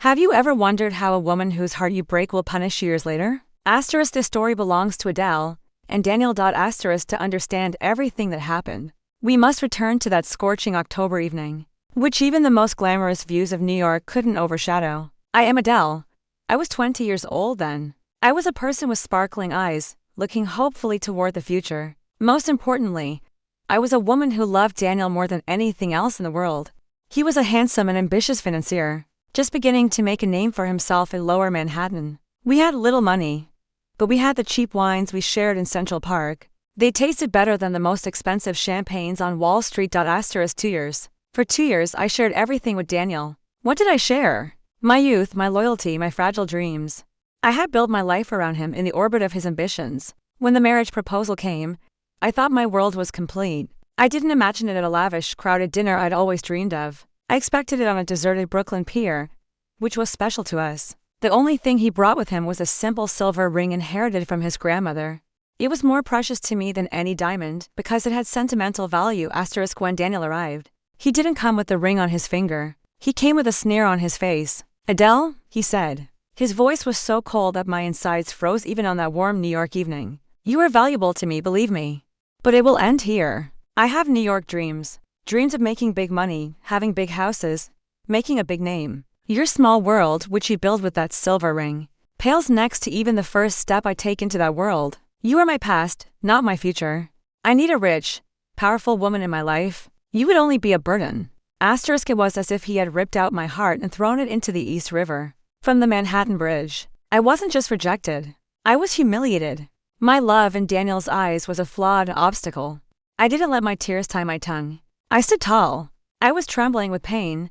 Have you ever wondered how a woman whose heart you break will punish you years later? Asterisk, this story belongs to Adele and Daniel. Asterisk, to understand everything that happened, we must return to that scorching October evening, which even the most glamorous views of New York couldn't overshadow. I am Adele. I was 20 years old then. I was a person with sparkling eyes, looking hopefully toward the future. Most importantly, I was a woman who loved Daniel more than anything else in the world. He was a handsome and ambitious financier, just beginning to make a name for himself in Lower Manhattan. We had little money, but we had the cheap wines we shared in Central Park. They tasted better than the most expensive champagnes on Wall Street. Asterisk, 2 years. For 2 years, I shared everything with Daniel. What did I share? My youth, my loyalty, my fragile dreams. I had built my life around him in the orbit of his ambitions. When the marriage proposal came, I thought my world was complete. I didn't imagine it at a lavish, crowded dinner I'd always dreamed of. I expected it on a deserted Brooklyn pier, which was special to us. The only thing he brought with him was a simple silver ring inherited from his grandmother. It was more precious to me than any diamond because it had sentimental value. Asterisk, when Daniel arrived, he didn't come with the ring on his finger. He came with a sneer on his face. "Adele," he said. His voice was so cold that my insides froze even on that warm New York evening. "You are valuable to me, believe me. But it will end here. I have New York dreams. Dreams of making big money, having big houses, making a big name. Your small world, which you build with that silver ring, pales next to even the first step I take into that world. You are my past, not my future. I need a rich, powerful woman in my life. You would only be a burden." Asterisk, it was as if he had ripped out my heart and thrown it into the East River. From the Manhattan Bridge, I wasn't just rejected. I was humiliated. My love in Daniel's eyes was a flawed obstacle. I didn't let my tears tie my tongue. I stood tall. I was trembling with pain,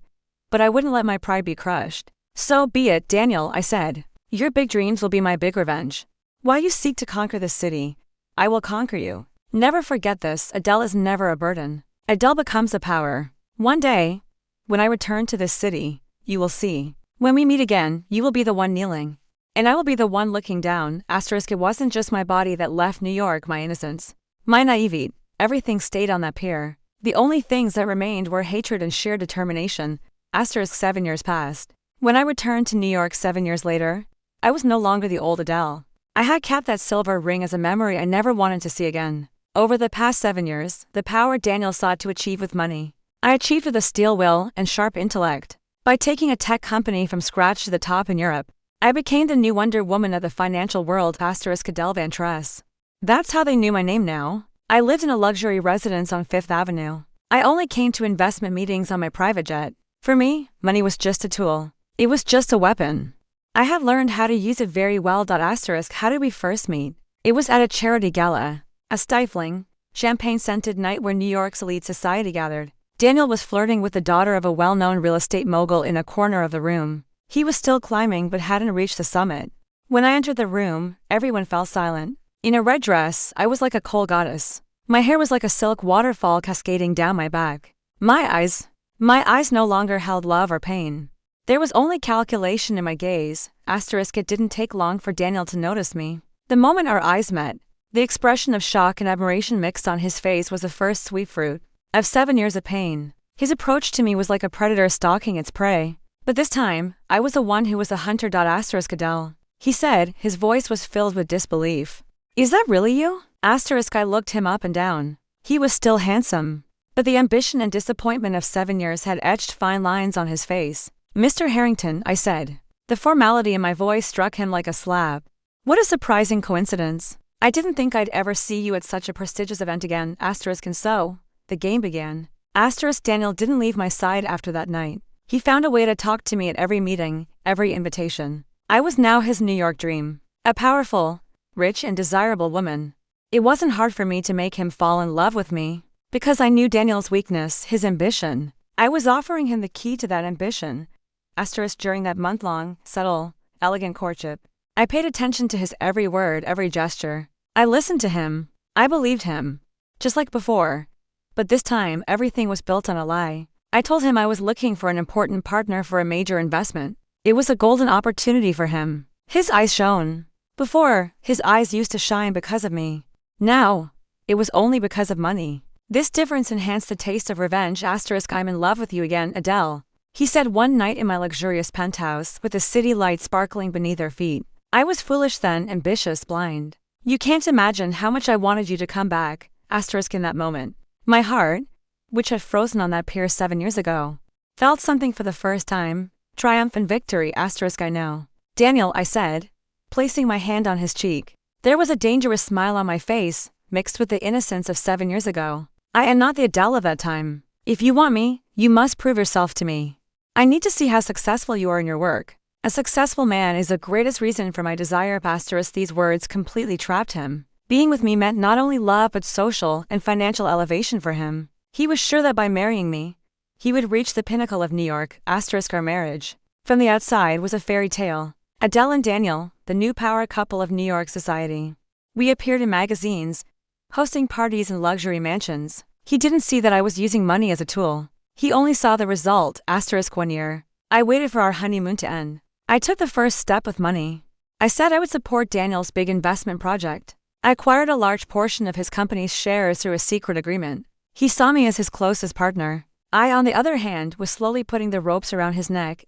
but I wouldn't let my pride be crushed. "So be it, Daniel," I said. "Your big dreams will be my big revenge. While you seek to conquer this city, I will conquer you. Never forget this, Adele is never a burden. Adele becomes a power. One day, when I return to this city, you will see. When we meet again, you will be the one kneeling, and I will be the one looking down." Asterisk, it wasn't just my body that left New York, my innocence, my naivete, everything stayed on that pier. The only things that remained were hatred and sheer determination. Asterisk, 7 years passed. When I returned to New York 7 years later, I was no longer the old Adele. I had kept that silver ring as a memory I never wanted to see again. Over the past 7 years, the power Daniel sought to achieve with money, I achieved with a steel will and sharp intellect. By taking a tech company from scratch to the top in Europe, I became the new Wonder Woman of the financial world. Asterisk, Adele Van Tress. That's how they knew my name now. I lived in a luxury residence on Fifth Avenue. I only came to investment meetings on my private jet. For me, money was just a tool. It was just a weapon. I had learned how to use it very well. Asterisk, how did we first meet? It was at a charity gala, a stifling, champagne-scented night where New York's elite society gathered. Daniel was flirting with the daughter of a well-known real estate mogul in a corner of the room. He was still climbing but hadn't reached the summit. When I entered the room, everyone fell silent. In a red dress, I was like a coal goddess. My hair was like a silk waterfall cascading down my back. My eyes no longer held love or pain. There was only calculation in my gaze. Asterisk, it didn't take long for Daniel to notice me. The moment our eyes met, the expression of shock and admiration mixed on his face was the first sweet fruit of 7 years of pain. His approach to me was like a predator stalking its prey. But this time, I was the one who was a hunter. Asterisk, Adele, he said, his voice was filled with disbelief. "Is that really you?" Asterisk, I looked him up and down. He was still handsome, but the ambition and disappointment of 7 years had etched fine lines on his face. "Mr. Harrington," I said. The formality in my voice struck him like a slap. "What a surprising coincidence. I didn't think I'd ever see you at such a prestigious event again." Asterisk, and so, the game began. Asterisk, Daniel didn't leave my side after that night. He found a way to talk to me at every meeting, every invitation. I was now his New York dream. A powerful, rich and desirable woman. It wasn't hard for me to make him fall in love with me, because I knew Daniel's weakness, his ambition. I was offering him the key to that ambition. Asterisk, during that month-long, subtle, elegant courtship, I paid attention to his every word, every gesture. I listened to him. I believed him. Just like before. But this time, everything was built on a lie. I told him I was looking for an important partner for a major investment. It was a golden opportunity for him. His eyes shone. Before, his eyes used to shine because of me. Now, it was only because of money. This difference enhanced the taste of revenge. Asterisk, I'm in love with you again, Adele. He said one night in my luxurious penthouse with the city light sparkling beneath our feet. I was foolish then, ambitious, blind. You can't imagine how much I wanted you to come back, in that moment. My heart, which had frozen on that pier 7 years ago, felt something for the first time. Triumph and victory, I know. Daniel, I said, placing my hand on his cheek. There was a dangerous smile on my face, mixed with the innocence of 7 years ago. I am not the Adel of that time. If you want me, you must prove yourself to me. I need to see how successful you are in your work. A successful man is the greatest reason for my desire. These words completely trapped him. Being with me meant not only love but social and financial elevation for him. He was sure that by marrying me, he would reach the pinnacle of New York. Our marriage, from the outside, was a fairy tale. Adel and Daniel, the new power couple of New York society. We appeared in magazines, hosting parties in luxury mansions. He didn't see that I was using money as a tool. He only saw the result. 1 year. I waited for our honeymoon to end. I took the first step with money. I said I would support Daniel's big investment project. I acquired a large portion of his company's shares through a secret agreement. He saw me as his closest partner. I, on the other hand, was slowly putting the ropes around his neck.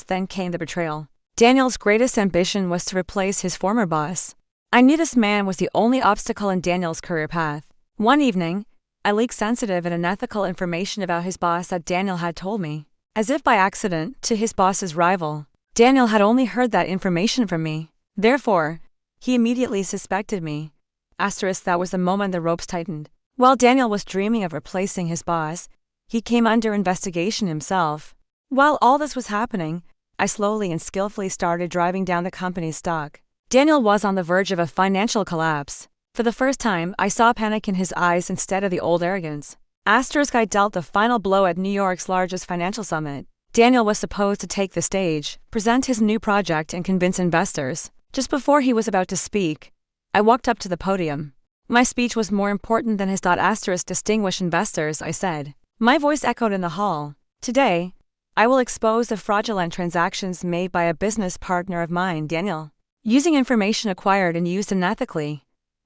Then came the betrayal. Daniel's greatest ambition was to replace his former boss. I knew this man was the only obstacle in Daniel's career path. One evening, I leaked sensitive and unethical information about his boss that Daniel had told me, as if by accident, to his boss's rival. Daniel had only heard that information from me. Therefore, he immediately suspected me. That was the moment the ropes tightened. While Daniel was dreaming of replacing his boss, he came under investigation himself. While all this was happening, I slowly and skillfully started driving down the company's stock. Daniel was on the verge of a financial collapse. For the first time, I saw panic in his eyes instead of the old arrogance. I dealt the final blow at New York's largest financial summit. Daniel was supposed to take the stage, present his new project and convince investors. Just before he was about to speak, I walked up to the podium. My speech was more important than his. Distinguished investors, I said. My voice echoed in the hall. Today, I will expose the fraudulent transactions made by a business partner of mine, Daniel, using information acquired and used unethically.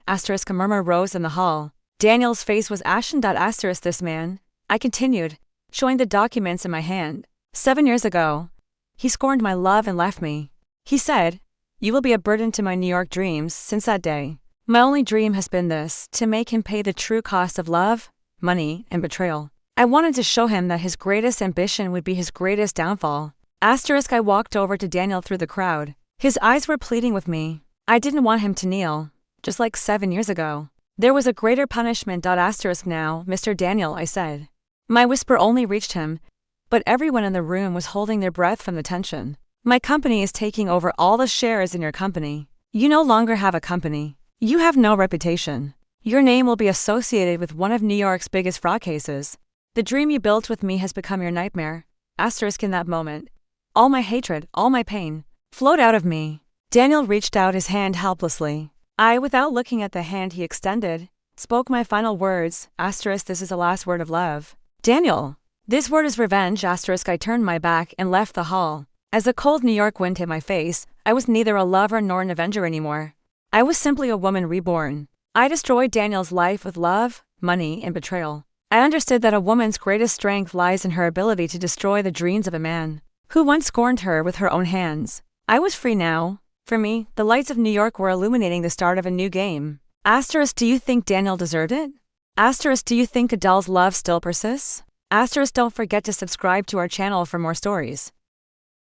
A murmur rose in the hall. Daniel's face was ashen. This man, I continued, showing the documents in my hand. 7 years ago, he scorned my love and left me. He said, "You will be a burden to my New York dreams." Since that day, my only dream has been this, to make him pay the true cost of love, money, and betrayal. I wanted to show him that his greatest ambition would be his greatest downfall. I walked over to Daniel through the crowd. His eyes were pleading with me. I didn't want him to kneel, just like 7 years ago. There was a greater punishment. Now, Mr. Daniel, I said. My whisper only reached him, but everyone in the room was holding their breath from the tension. My company is taking over all the shares in your company. You no longer have a company. You have no reputation. Your name will be associated with one of New York's biggest fraud cases. The dream you built with me has become your nightmare. In that moment, all my hatred, all my pain, flowed out of me. Daniel reached out his hand helplessly. I, without looking at the hand he extended, spoke my final words. This is the last word of love. Daniel, this word is revenge. I turned my back and left the hall. As a cold New York wind hit my face, I was neither a lover nor an avenger anymore. I was simply a woman reborn. I destroyed Daniel's life with love, money, and betrayal. I understood that a woman's greatest strength lies in her ability to destroy the dreams of a man who once scorned her with her own hands. I was free now. For me, the lights of New York were illuminating the start of a new game. Do you think Daniel deserved it? Do you think Adel's love still persists? Don't forget to subscribe to our channel for more stories.